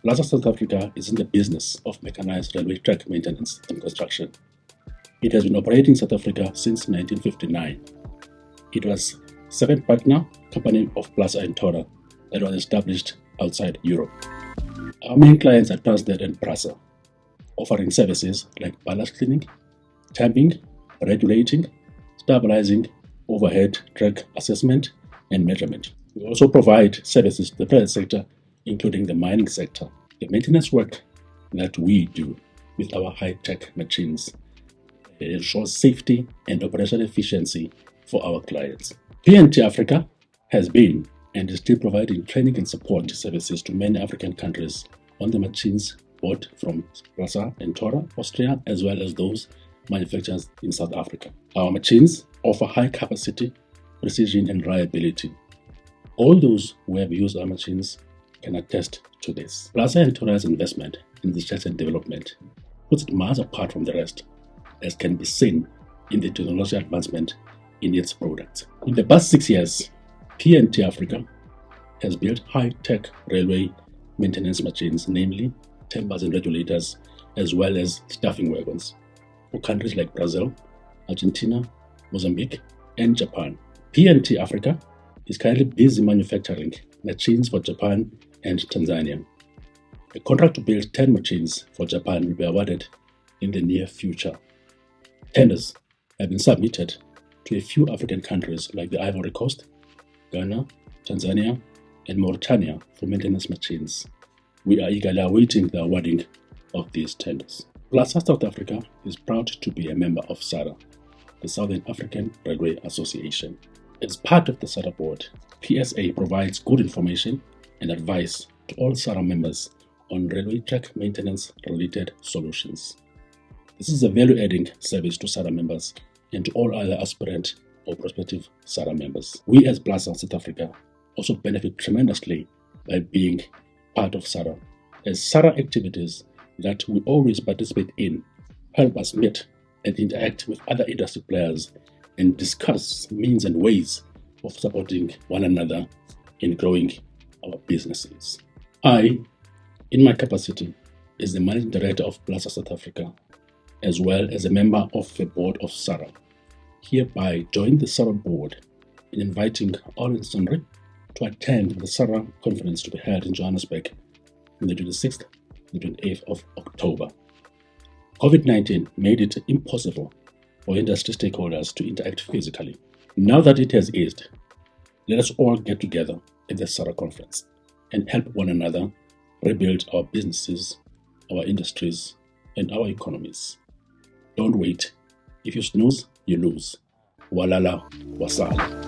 Plasser South Africa is in the business of mechanized railway track maintenance and construction. It has been operating in South Africa since 1959. It was second partner company of Plasser and Tora that was established outside Europe. Our main clients are Transnet and Plasser, offering services like ballast cleaning, tamping, regulating, stabilizing, overhead track assessment, and measurement. We also provide services to the private sector, including the mining sector. The maintenance work that we do with our high-tech machines ensures safety and operational efficiency for our clients. P&T Africa has been and is still providing training and support services to many African countries on the machines bought from Plasser and Tora, Austria, as well as those manufactured in South Africa. Our machines offer high capacity, precision, and reliability. All those who have used our machines can attest to this. Plasser and Tora's investment in research and development puts it miles apart from the rest, as can be seen in the technological advancement in its products. In the past 6 years, P&T Africa has built high-tech railway maintenance machines, namely timbers and regulators, as well as staffing wagons, for countries like Brazil, Argentina, Mozambique, and Japan. P&T Africa is currently busy manufacturing machines for Japan and Tanzania. A contract to build 10 machines for Japan will be awarded in the near future. Tenders have been submitted to a few African countries like the Ivory Coast, Ghana, Tanzania, and Mauritania for maintenance machines. We are eagerly awaiting the awarding of these tenders. Plasser South Africa is proud to be a member of SARA, the Southern African Railway Association. As part of the SARA board, PSA provides good information and advice to all SARA members on railway track maintenance related solutions. This is a value-adding service to SARA members and to all other aspirant or prospective SARA members. We as Plasser South Africa also benefit tremendously by being part of SARA, as SARA activities that we always participate in help us meet and interact with other industry players and discuss means and ways of supporting one another in growing our businesses. I, in my capacity as the Managing Director of Plasser South Africa, as well as a member of the board of SARA, hereby join the SARA board in inviting all and sundry to attend the SARA conference to be held in Johannesburg on the 26th and 28th of October. COVID-19 made it impossible for industry stakeholders to interact physically. Now that it has eased, let us all get together at the SARA conference and help one another rebuild our businesses, our industries, and our economies. Don't wait. If you snooze, you lose. Walala wasala.